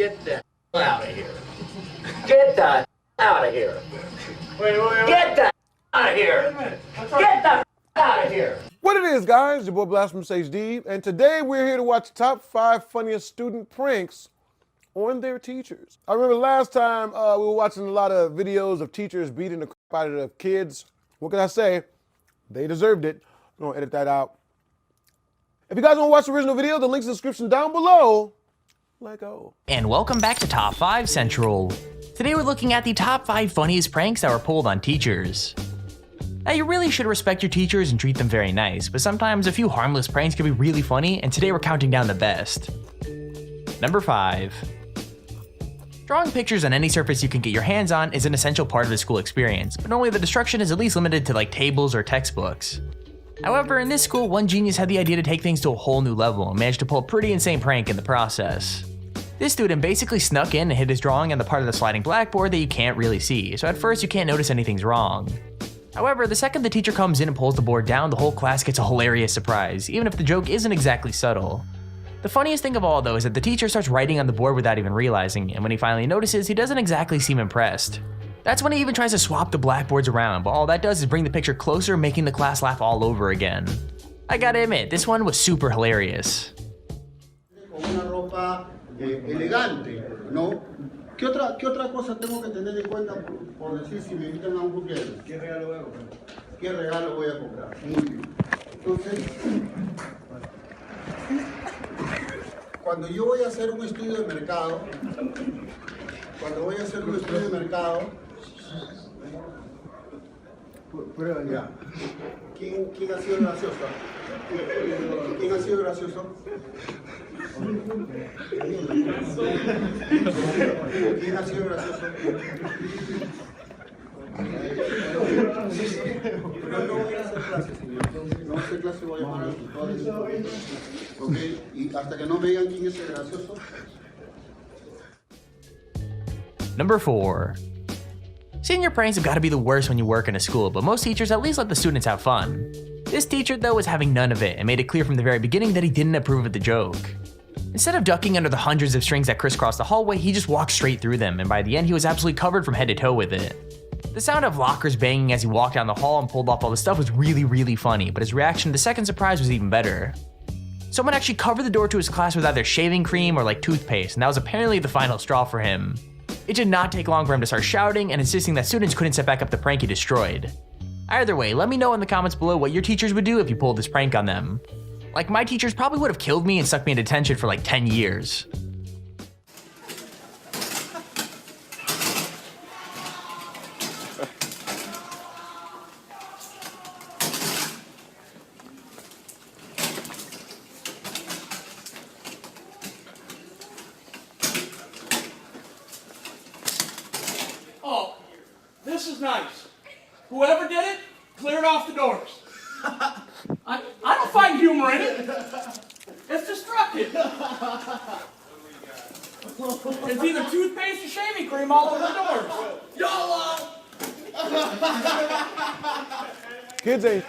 Get the out of here. Get the out of here. Wait. Get the out of here. Get the out of here. What it is, guys? Your boy Blastphamoushd, and today we're here to watch the top 5 funniest student pranks on their teachers. I remember last time we were watching a lot of videos of teachers beating the crap out of the kids. What can I say? They deserved it. I'm gonna edit that out. If you guys want to watch the original video, the link's in the description down below. Let go. And welcome back to Top 5 Central. Today we're looking at the top 5 funniest pranks that were pulled on teachers. Now you really should respect your teachers and treat them very nice, but sometimes a few harmless pranks can be really funny, and today we're counting down the best. Number 5. Drawing pictures on any surface you can get your hands on is an essential part of the school experience, but normally the destruction is at least limited to like tables or textbooks. However, in this school, one genius had the idea to take things to a whole new level and managed to pull a pretty insane prank in the process. This student basically snuck in and hid his drawing on the part of the sliding blackboard that you can't really see, so at first you can't notice anything's wrong. However, the second the teacher comes in and pulls the board down, the whole class gets a hilarious surprise, even if the joke isn't exactly subtle. The funniest thing of all though is that the teacher starts writing on the board without even realizing, and when he finally notices, he doesn't exactly seem impressed. That's when he even tries to swap the blackboards around, but all that does is bring the picture closer, making the class laugh all over again. I gotta admit, this one was super hilarious. Elegante, ¿no? ¿Qué otra cosa tengo que tener en cuenta por decir si me invitan a un cumpleaños? ¿Qué regalo voy a comprar? ¿Qué regalo voy a comprar? Muy bien. Entonces, cuando yo voy a hacer un estudio de mercado, prueba ya. ¿Quién ha sido gracioso? ¿Quién ha sido gracioso? ¿Quién ha sido gracioso? Pero no voy a hacer clase, señor. No voy a hacer clase, voy a llamar a los tutores. ¿Ok? Y hasta que no me digan quién es el gracioso. Number 4. Senior pranks have got to be the worst when you work in a school, but most teachers at least let the students have fun. This teacher though was having none of it and made it clear from the very beginning that he didn't approve of the joke. Instead of ducking under the hundreds of strings that crisscrossed the hallway, he just walked straight through them, and by the end he was absolutely covered from head to toe with it. The sound of lockers banging as he walked down the hall and pulled off all the stuff was really funny, but his reaction to the second surprise was even better. Someone actually covered the door to his class with either shaving cream or like toothpaste, and that was apparently the final straw for him. It did not take long for him to start shouting and insisting that students couldn't set back up the prank he destroyed. Either way, let me know in the comments below what your teachers would do if you pulled this prank on them. Like, my teachers probably would have killed me and stuck me in detention for like 10 years. Oh, this is nice. Whoever did it, cleared off the doors. I don't find humor in it. It's destructive. It's either toothpaste or shaving cream all over the doors. YOLO! Kids ain't.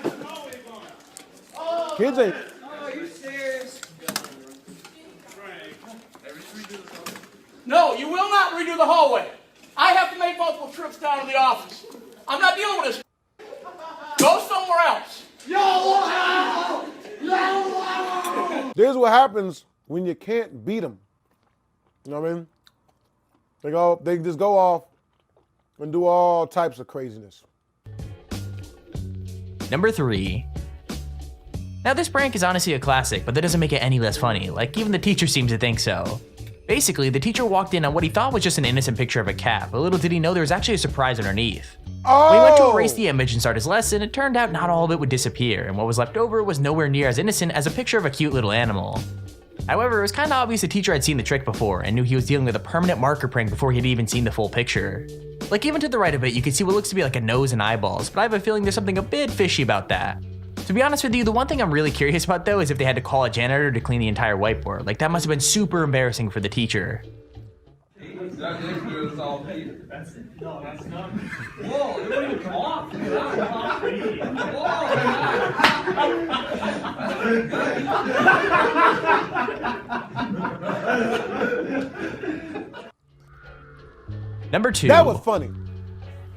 Oh, are you serious? No, you will not redo the hallway. I have to make multiple trips down to the office. I'm not dealing with this. Go somewhere else. This is what happens when you can't beat them. You know what I mean? They just go off and do all types of craziness. Number 3. Now this prank is honestly a classic, but that doesn't make it any less funny, like even the teacher seems to think so. Basically, the teacher walked in on what he thought was just an innocent picture of a cat, but little did he know there was actually a surprise underneath. When he went to erase the image and start his lesson, it turned out not all of it would disappear, and what was left over was nowhere near as innocent as a picture of a cute little animal. However, it was kinda obvious the teacher had seen the trick before and knew he was dealing with a permanent marker prank before he had even seen the full picture. Like, even to the right of it, you can see what looks to be like a nose and eyeballs, but I have a feeling there's something a bit fishy about that. To be honest with you, the one thing I'm really curious about though is if they had to call a janitor to clean the entire whiteboard. Like, that must have been super embarrassing for the teacher. No, that's not. Whoa, you don't even talk. Whoa, Number 2. That was funny.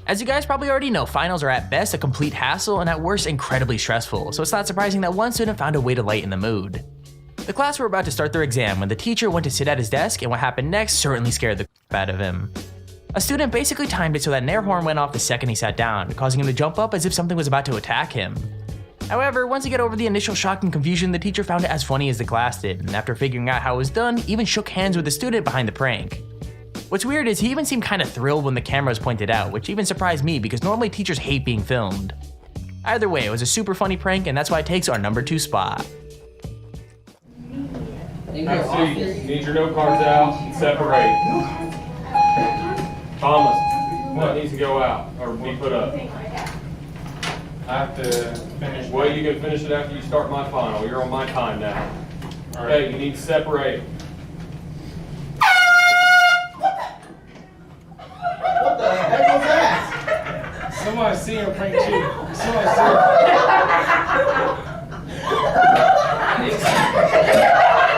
As you guys probably already know, finals are at best a complete hassle and at worst incredibly stressful, so it's not surprising that one student found a way to lighten the mood. The class were about to start their exam when the teacher went to sit at his desk, and what happened next certainly scared the crap out of him. A student basically timed it so that an air horn went off the second he sat down, causing him to jump up as if something was about to attack him. However, once he got over the initial shock and confusion, the teacher found it as funny as the class did, and after figuring out how it was done, even shook hands with the student behind the prank. What's weird is he even seemed kinda thrilled when the camera was pointed out, which even surprised me because normally teachers hate being filmed. Either way, it was a super funny prank, and that's why it takes our number 2 spot. Have a seat. Need your note cards out and separate. Thomas, what needs to go out or be put up? I have to finish. Well, you can finish it after you start my final. You're on my time now. All right. Okay, you need to separate. What the heck was that? Somebody see him prank you. Somebody see him.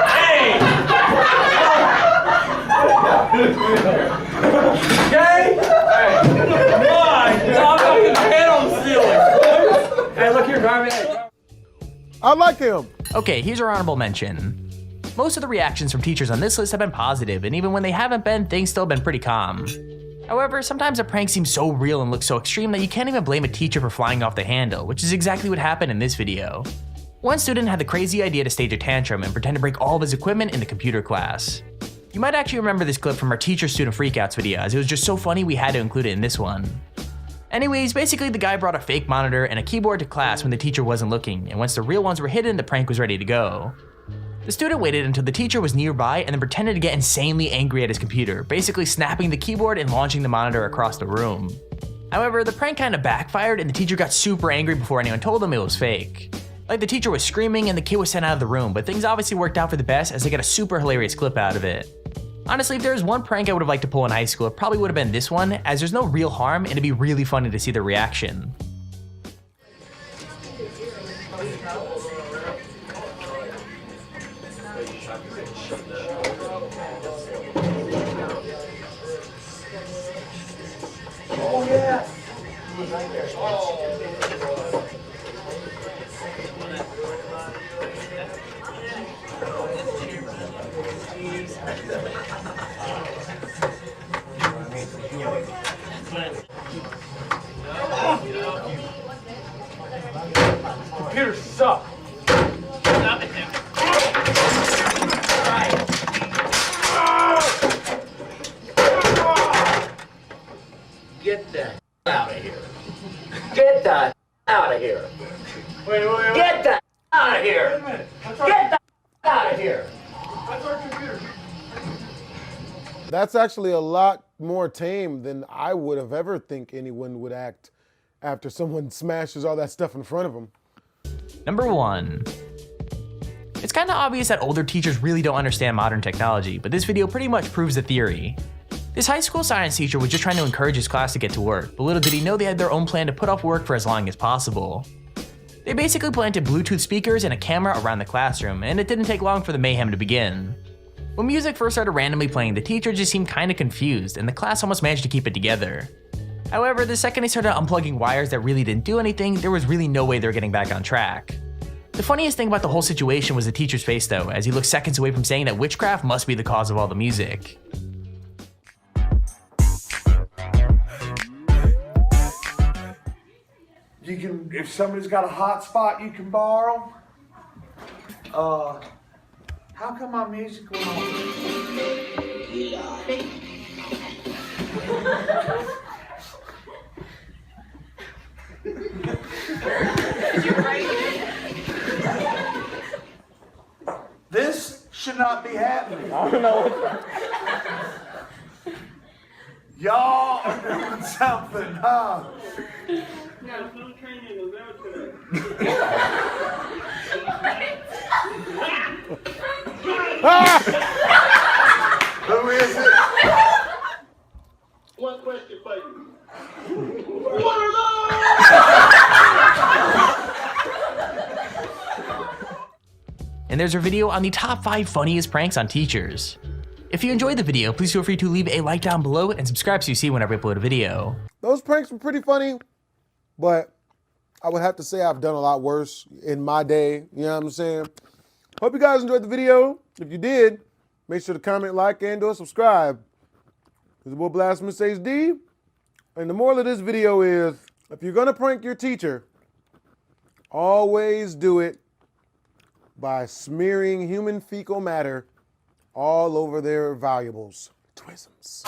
Hey! Okay? Hey, come on! I'm not gonna head on the ceiling. Hey, look here, Garvey. I like him. Okay, here's our honorable mention. Most of the reactions from teachers on this list have been positive, and even when they haven't been, things still been pretty calm. However, sometimes a prank seems so real and looks so extreme that you can't even blame a teacher for flying off the handle, which is exactly what happened in this video. One student had the crazy idea to stage a tantrum and pretend to break all of his equipment in the computer class. You might actually remember this clip from our teacher student freakouts video, as it was just so funny we had to include it in this one. Anyways, basically the guy brought a fake monitor and a keyboard to class when the teacher wasn't looking, and once the real ones were hidden, the prank was ready to go. The student waited until the teacher was nearby and then pretended to get insanely angry at his computer, basically snapping the keyboard and launching the monitor across the room. However, the prank kinda backfired and the teacher got super angry before anyone told him it was fake. Like, the teacher was screaming and the kid was sent out of the room, but things obviously worked out for the best as they got a super hilarious clip out of it. Honestly, if there was one prank I would have liked to pull in high school, it probably would have been this one, as there's no real harm and it'd be really funny to see the reaction. Computers suck. Get the out of here. Get the out of here. Wait. Get the out of here. Wait a minute. Get the out of here. That's our computer. That's actually a lot more tame than I would have ever think anyone would act after someone smashes all that stuff in front of them. Number 1. It's kinda obvious that older teachers really don't understand modern technology, but this video pretty much proves the theory. This high school science teacher was just trying to encourage his class to get to work, but little did he know they had their own plan to put off work for as long as possible. They basically planted Bluetooth speakers and a camera around the classroom, and it didn't take long for the mayhem to begin. When music first started randomly playing, the teacher just seemed kinda confused, and the class almost managed to keep it together. However, the second they started unplugging wires that really didn't do anything, there was really no way they were getting back on track. The funniest thing about the whole situation was the teacher's face though, as he looked seconds away from saying that witchcraft must be the cause of all the music. You can, if somebody's got a hot spot you can borrow. How come my music went This should not be happening. I don't know. Y'all are doing something, huh? Who is it? One question for you. And there's our video on the top 5 funniest pranks on teachers. If you enjoyed the video, please feel free to leave a like down below and subscribe so you see whenever I upload a video. Those pranks were pretty funny, but I would have to say I've done a lot worse in my day. You know what I'm saying? Hope you guys enjoyed the video. If you did, make sure to comment, like, and/or subscribe. This is boy Blastphamoushd. And the moral of this video is, if you're gonna prank your teacher, always do it by smearing human fecal matter all over their valuables. Twisms.